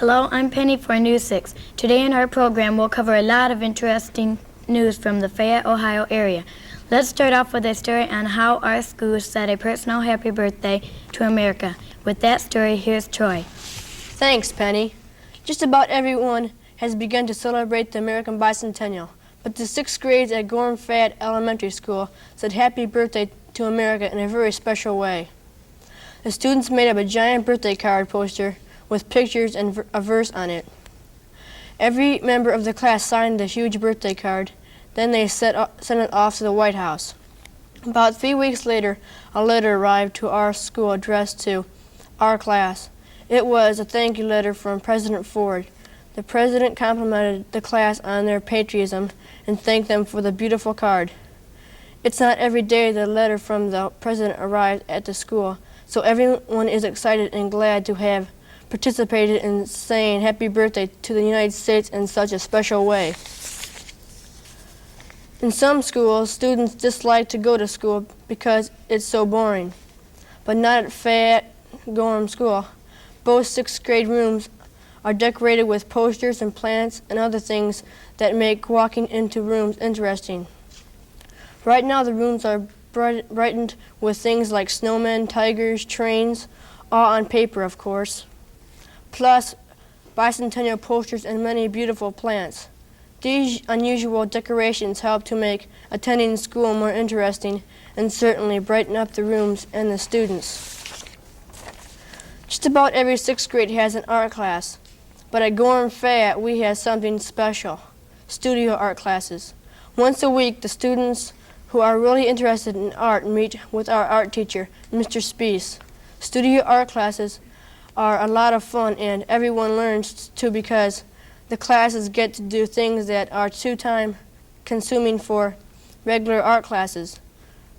Hello, I'm Penny for News 6. Today in our program we'll cover a lot of interesting news from the Fayette, Ohio area. Let's start off with a story on how our school said a personal happy birthday to America. With that story, here's Troy. Thanks, Penny. Just about everyone has begun to celebrate the American bicentennial, but the 6th grades at Gorham Fayette Elementary School said happy birthday to America in a very special way. The students made up a giant birthday card poster with pictures and a verse on it. Every member of the class signed the huge birthday card. Then they sent it off to the White House. About 3 weeks later, a letter arrived to our school addressed to our class. It was a thank you letter from President Ford. The president complimented the class on their patriotism and thanked them for the beautiful card. It's not every day that a letter from the president arrives at the school, so everyone is excited and glad to have participated in saying happy birthday to the United States in such a special way. In some schools, students dislike to go to school because it's so boring, but not at Fayette Gorham School. Both 6th grade rooms are decorated with posters and plants and other things that make walking into rooms interesting. Right now the rooms are brightened with things like snowmen, tigers, trains, all on paper, of course, plus bicentennial posters and many beautiful plants. These unusual decorations help to make attending school more interesting and certainly brighten up the rooms and the students. Just about every 6th grade has an art class, but at Gorham Fayette we have something special, studio art classes. Once a week, the students who are really interested in art meet with our art teacher, Mr. Spees. Studio art classes are a lot of fun and everyone learns too because the classes get to do things that are too time consuming for regular art classes.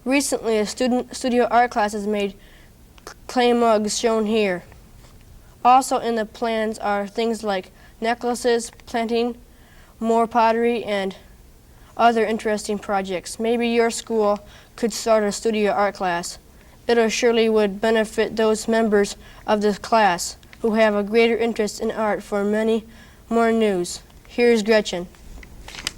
Recently, a studio art classes made clay mugs shown here. Also in the plans are things like necklaces, planting, more pottery, and other interesting projects. Maybe your school could start a studio art class. It surely would benefit those members of the class who have a greater interest in art for many more news. Here's Gretchen.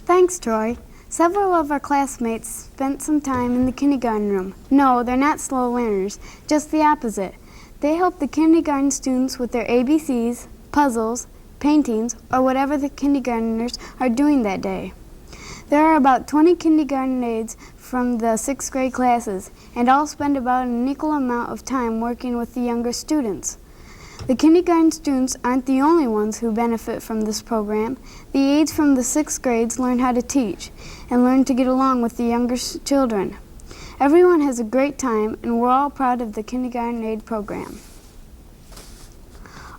Thanks, Troy. Several of our classmates spent some time in the kindergarten room. No, they're not slow learners, just the opposite. They help the kindergarten students with their ABCs, puzzles, paintings, or whatever the kindergartners are doing that day. There are about 20 kindergarten aides from the 6th grade classes, and all spend about an equal amount of time working with the younger students. The kindergarten students aren't the only ones who benefit from this program. The aides from the 6th grades learn how to teach and learn to get along with the younger children. Everyone has a great time, and we're all proud of the kindergarten aid program.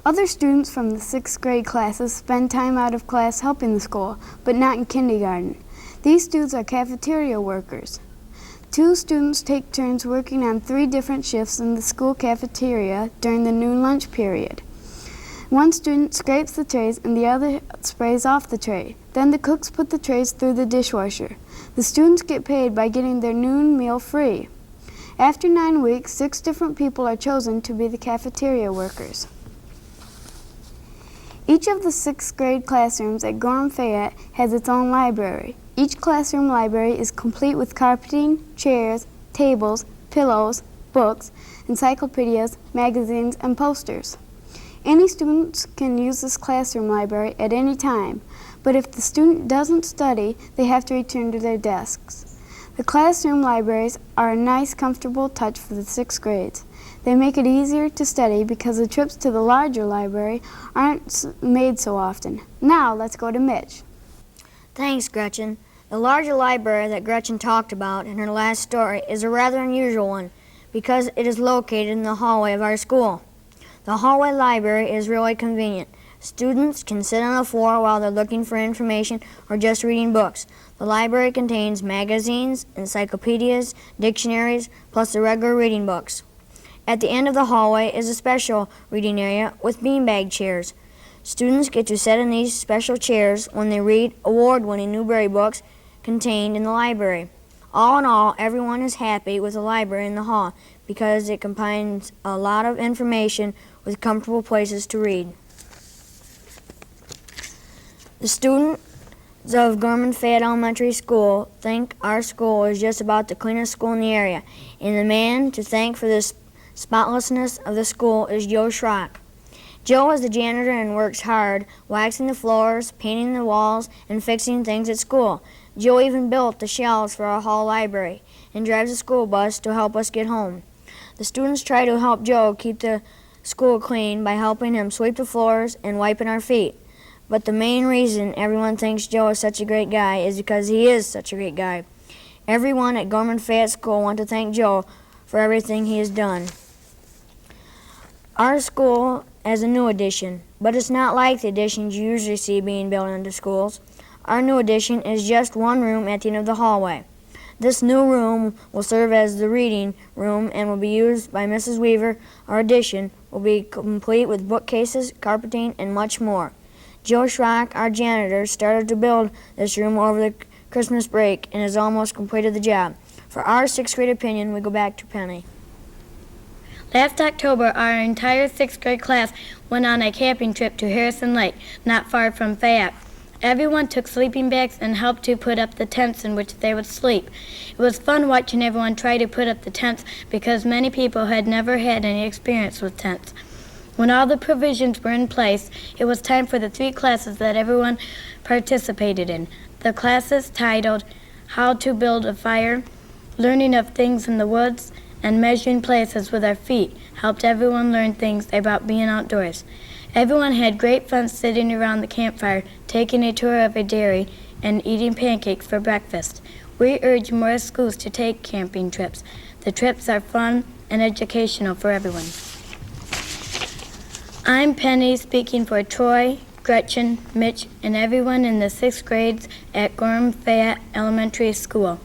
Other students from the 6th grade classes spend time out of class helping the school, but not in kindergarten. These students are cafeteria workers. 2 students take turns working on 3 different shifts in the school cafeteria during the noon lunch period. One student scrapes the trays and the other sprays off the tray. Then the cooks put the trays through the dishwasher. The students get paid by getting their noon meal free. After 9 weeks, 6 different people are chosen to be the cafeteria workers. Each of the 6th grade classrooms at Gorham Fayette has its own library. Each classroom library is complete with carpeting, chairs, tables, pillows, books, encyclopedias, magazines, and posters. Any students can use this classroom library at any time, but if the student doesn't study, they have to return to their desks. The classroom libraries are a nice, comfortable touch for the 6th grades. They make it easier to study because the trips to the larger library aren't made so often. Now let's go to Mitch. Thanks, Gretchen. The larger library that Gretchen talked about in her last story is a rather unusual one because it is located in the hallway of our school. The hallway library is really convenient. Students can sit on the floor while they're looking for information or just reading books. The library contains magazines, encyclopedias, dictionaries, plus the regular reading books. At the end of the hallway is a special reading area with beanbag chairs. Students get to sit in these special chairs when they read award-winning Newbery books contained in the library. All in all, everyone is happy with the library in the hall because it combines a lot of information with comfortable places to read. The students of Gorman Fayette Elementary School think our school is just about the cleanest school in the area, and the man to thank for this spotlessness of the school is Joe Schrock. Joe is the janitor and works hard, waxing the floors, painting the walls, and fixing things at school. Joe even built the shelves for our hall library and drives a school bus to help us get home. The students try to help Joe keep the school clean by helping him sweep the floors and wiping our feet. But the main reason everyone thinks Joe is such a great guy is because he is such a great guy. Everyone at Gorman Fayette School want to thank Joe for everything he has done. Our school has a new addition, but it's not like the additions you usually see being built into schools. Our new addition is just one room at the end of the hallway. This new room will serve as the reading room and will be used by Mrs. Weaver. Our addition will be complete with bookcases, carpeting, and much more. Joe Schrock, our janitor, started to build this room over the Christmas break and has almost completed the job. For our sixth grade opinion, we go back to Penny. Last October, our entire sixth grade class went on a camping trip to Harrison Lake, not far from Fayette. Everyone took sleeping bags and helped to put up the tents in which they would sleep. It was fun watching everyone try to put up the tents because many people had never had any experience with tents. When all the provisions were in place, it was time for the three classes that everyone participated in. The classes titled How to Build a Fire, Learning of Things in the Woods, and Measuring Places with Our Feet helped everyone learn things about being outdoors. Everyone had great fun sitting around the campfire, taking a tour of a dairy, and eating pancakes for breakfast. We urge more schools to take camping trips. The trips are fun and educational for everyone. I'm Penny, speaking for Troy, Gretchen, Mitch, and everyone in the sixth grades at Gorham Fayette Elementary School.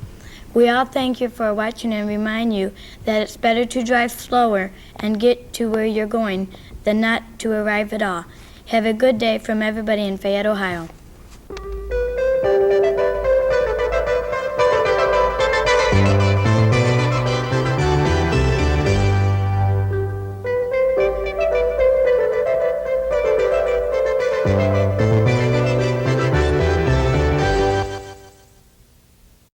We all thank you for watching and remind you that it's better to drive slower and get to where you're going than not to arrive at all. Have a good day from everybody in Fayette, Ohio.